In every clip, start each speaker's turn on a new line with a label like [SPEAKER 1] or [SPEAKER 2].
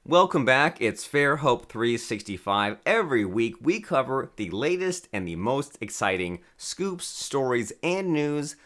[SPEAKER 1] Welcome back. It's Fairhope365. Every week we cover the latest and the most exciting scoops, stories, and news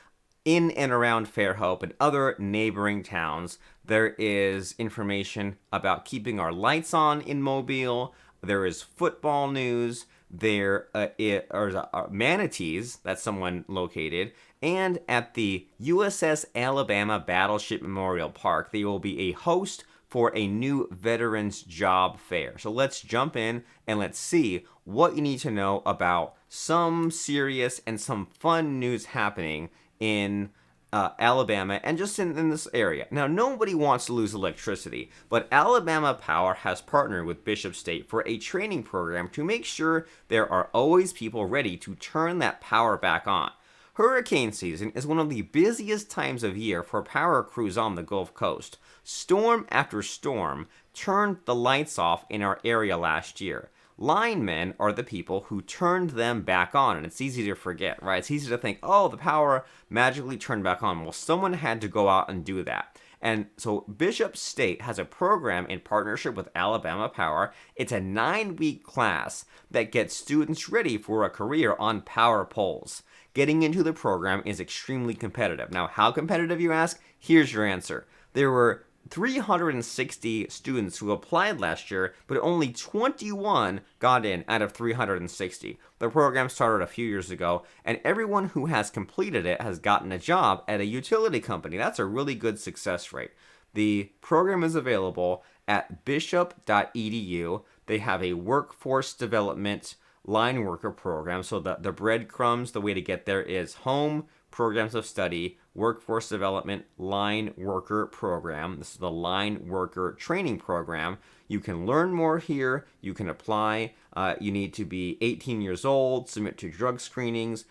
[SPEAKER 1] in and around Fairhope and other neighboring towns. There is information about keeping our lights on in Mobile. There is football news. There are Manatees, that's someone located. And at the USS Alabama Battleship Memorial Park, they will be a host for a new Veterans Job Fair. So let's jump in and let's see what you need to know about some serious and some fun news happening in Alabama and just in this area. Now, nobody wants to lose electricity, but Alabama Power has partnered with Bishop State for a training program to make sure there are always people ready to turn that power back on. Hurricane season is one of the busiest times of year for power crews on the Gulf Coast. Storm after storm turned the lights off in our area last year. Linemen are the people who turned them back on, and it's easy to forget, right? It's easy to think, oh, the power magically turned back on. Well, someone had to go out and do that. And so Bishop State has a program in partnership with Alabama Power. It's a 9-week class that gets students ready for a career on power poles. Getting into the program is extremely competitive. Now, how competitive, you ask? Here's your answer. There were 360 students who applied last year, but only 21 got in out of 360. The program started a few years ago, and everyone who has completed it has gotten a job at a utility company. That's a really good success rate. The program is available at bishop.edu. They have a workforce development line worker program. So the breadcrumbs, the way to get there is home, programs of study, workforce development, line worker program. This is the line worker training program. You can learn more here. You can apply. You need to be 18 years old, submit to drug screenings,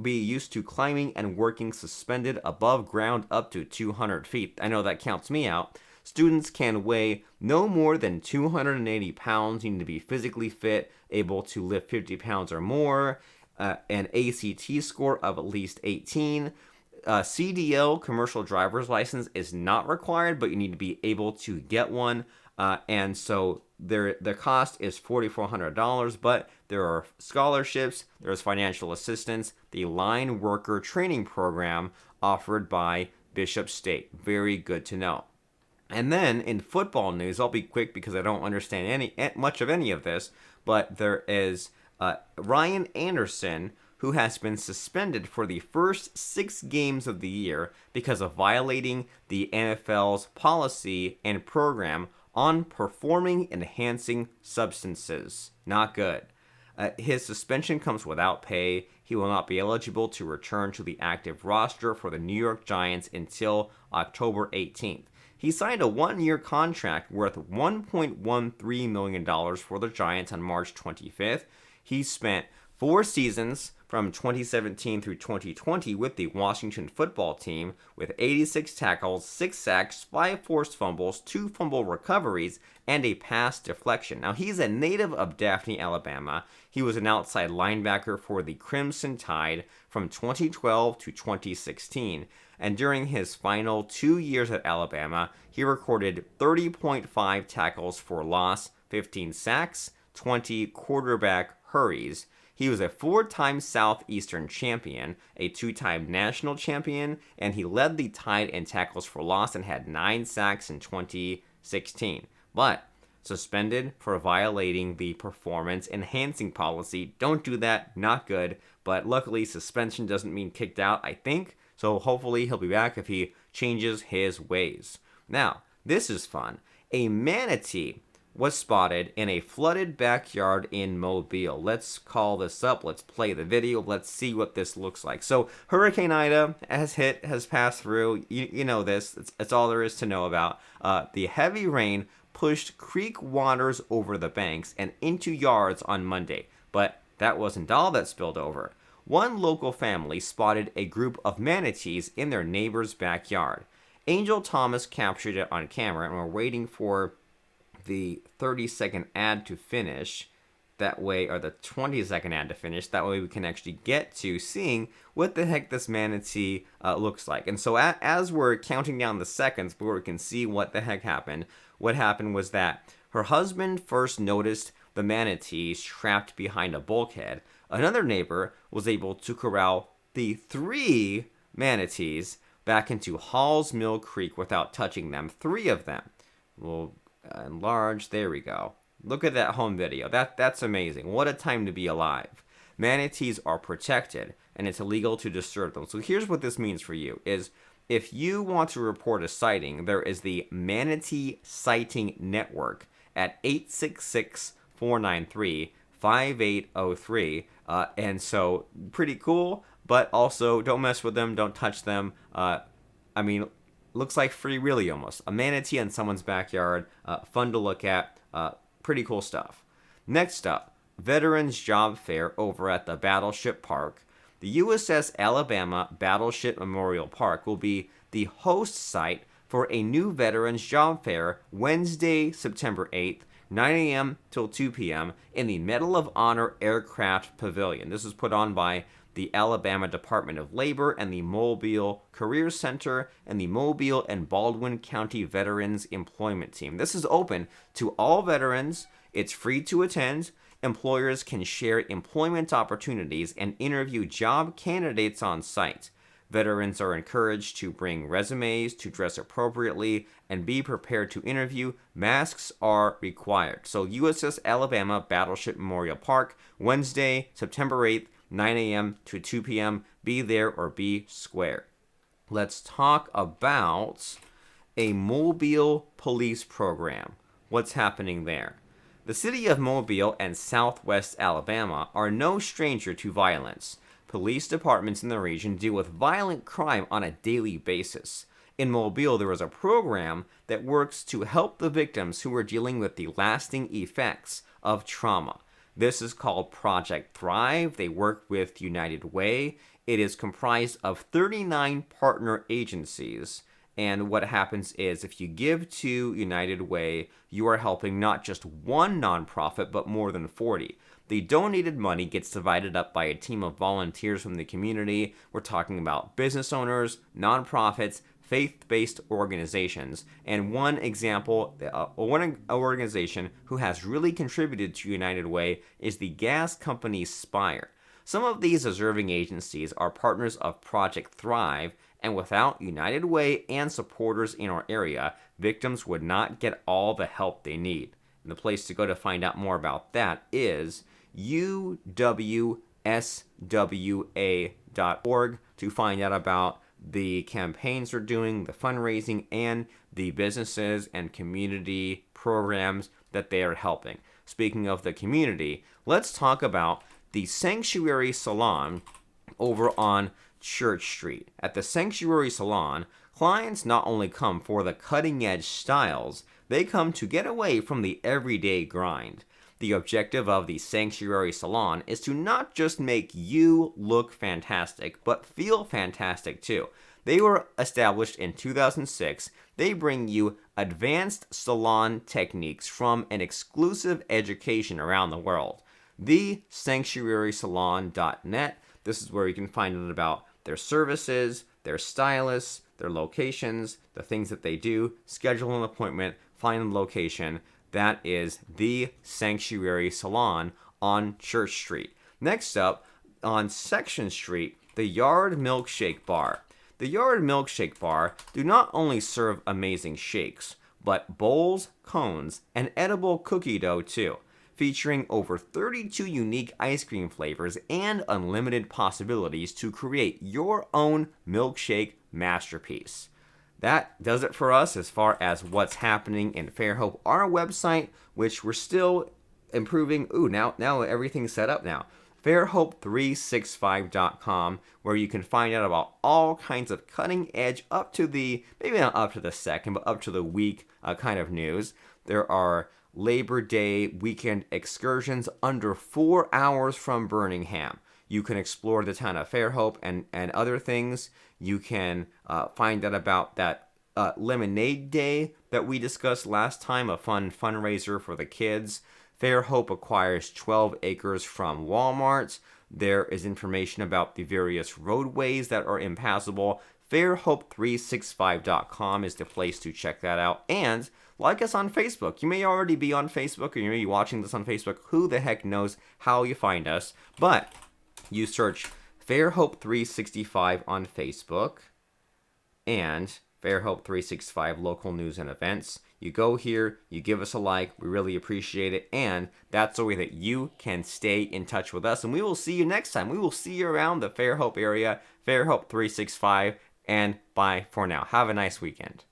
[SPEAKER 1] be used to climbing and working suspended above ground up to 200 feet. I know that counts me out. Students can weigh no more than 280 pounds. You need to be physically fit, able to lift 50 pounds or more, an ACT score of at least 18. CDL, commercial driver's license, is not required, but you need to be able to get one. And so the cost is $4,400, but there are scholarships, there's financial assistance, the line worker training program offered by Bishop State. Very good to know. And then in football news, I'll be quick because I don't understand much of any of this, but there is Ryan Anderson, who has been suspended for the first 6 games of the year because of violating the NFL's policy and program on performing enhancing substances. Not good. His suspension comes without pay. He will not be eligible to return to the active roster for the New York Giants until October 18th. He signed a 1-year contract worth $1.13 million for the Giants on March 25th. He spent 4 seasons from 2017 through 2020 with the Washington football team with 86 tackles, 6 sacks, 5 forced fumbles, 2 fumble recoveries, and a pass deflection. Now, he's a native of Daphne, Alabama. He was an outside linebacker for the Crimson Tide from 2012 to 2016. And during his final 2 years at Alabama, he recorded 30.5 tackles for loss, 15 sacks, 20 quarterback hurries. He was a 4-time Southeastern champion, a 2-time national champion, and he led the Tide in tackles for loss and had 9 sacks in 2016. But suspended for violating the performance enhancing policy. Don't do that, not good. But luckily, suspension doesn't mean kicked out, I think. So hopefully he'll be back if he changes his ways. Now, this is fun. A manatee was spotted in a flooded backyard in Mobile. Let's call this up. Let's play the video. Let's see what this looks like. So Hurricane Ida has passed through. You know this. It's all there is to know about. The heavy rain pushed creek waters over the banks and into yards on Monday. But that wasn't all that spilled over. One local family spotted a group of manatees in their neighbor's backyard. Angel Thomas captured it on camera, and we're waiting for the 30-second ad to finish. That way, or the 20-second ad to finish. That way we can actually get to seeing what the heck this manatee looks like. And so as we're counting down the seconds before we can see what the heck happened, What happened was that her husband first noticed the manatees trapped behind a bulkhead. Another neighbor was able to corral the 3 manatees back into Hall's Mill Creek without touching them. 3 of them. We'll enlarge. There we go. Look at that home video. That's amazing. What a time to be alive. Manatees are protected, and it's illegal to disturb them. So here's what this means for you is if you want to report a sighting, there is the Manatee Sighting Network at 866-493-5803. And so pretty cool, but also don't mess with them, don't touch them. Looks like Free Willy almost. A manatee in someone's backyard, fun to look at, pretty cool stuff. Next up, Veterans Job Fair over at the Battleship Park. The USS Alabama Battleship Memorial Park will be the host site for a new Veterans Job Fair Wednesday, September 8th, 9 a.m. till 2 p.m. in the Medal of Honor Aircraft Pavilion. This is put on by the Alabama Department of Labor and the Mobile Career Center and the Mobile and Baldwin County Veterans Employment Team. This is open to all veterans. It's free to attend. Employers can share employment opportunities and interview job candidates on site. Veterans are encouraged to bring resumes, to dress appropriately, and be prepared to interview. Masks are required. So USS Alabama Battleship Memorial Park, Wednesday, September 8th, 9 a.m. to 2 p.m. Be there or be square. Let's talk about a Mobile police program. What's happening there? The city of Mobile and southwest Alabama are no stranger to violence. Police departments in the region deal with violent crime on a daily basis. In Mobile, there is a program that works to help the victims who are dealing with the lasting effects of trauma. This is called Project Thrive. They work with United Way. It is comprised of 39 partner agencies. And what happens is if you give to United Way, you are helping not just one nonprofit, but more than 40. The donated money gets divided up by a team of volunteers from the community. We're talking about business owners, nonprofits, faith-based organizations. And one example, one organization who has really contributed to United Way is the gas company Spire. Some of these deserving agencies are partners of Project Thrive, and without United Way and supporters in our area, victims would not get all the help they need. And the place to go to find out more about that is uwswa.org to find out about the campaigns they're doing, the fundraising, and the businesses and community programs that they are helping. Speaking of the community, let's talk about the Sanctuary Salon over on Church Street. At the Sanctuary Salon, clients not only come for the cutting-edge styles, they come to get away from the everyday grind. The objective of the Sanctuary Salon is to not just make you look fantastic, but feel fantastic too. They were established in 2006. They bring you advanced salon techniques from an exclusive education around the world. TheSanctuarySalon.net. This is where you can find out about their services, their stylists, their locations, the things that they do, schedule an appointment, find a location. That is the Sanctuary Salon on Church Street. Next up, on Section Street, the Yard Milkshake Bar. The Yard Milkshake Bar do not only serve amazing shakes, but bowls, cones, and edible cookie dough too, featuring over 32 unique ice cream flavors and unlimited possibilities to create your own milkshake masterpiece. That does it for us as far as what's happening in Fairhope. Our website, which we're still improving. Now everything's set up now. Fairhope365.com, where you can find out about all kinds of cutting edge, up to the, maybe not up to the second, but up to the week kind of news. There are Labor Day weekend excursions under 4 hours from Birmingham. You can explore the town of Fairhope and other things. You can find out about that Lemonade Day that we discussed last time, a fun fundraiser for the kids. Fairhope acquires 12 acres from Walmart. There is information about the various roadways that are impassable. Fairhope365.com is the place to check that out. And like us on Facebook. You may already be on Facebook, or you may be watching this on Facebook. Who the heck knows how you find us? But you search Fairhope365 on Facebook and Fairhope365 local news and events. You go here, you give us a like, we really appreciate it, and that's the way that you can stay in touch with us, and we will see you next time. We will see you around the Fairhope area, Fairhope365, and bye for now. Have a nice weekend.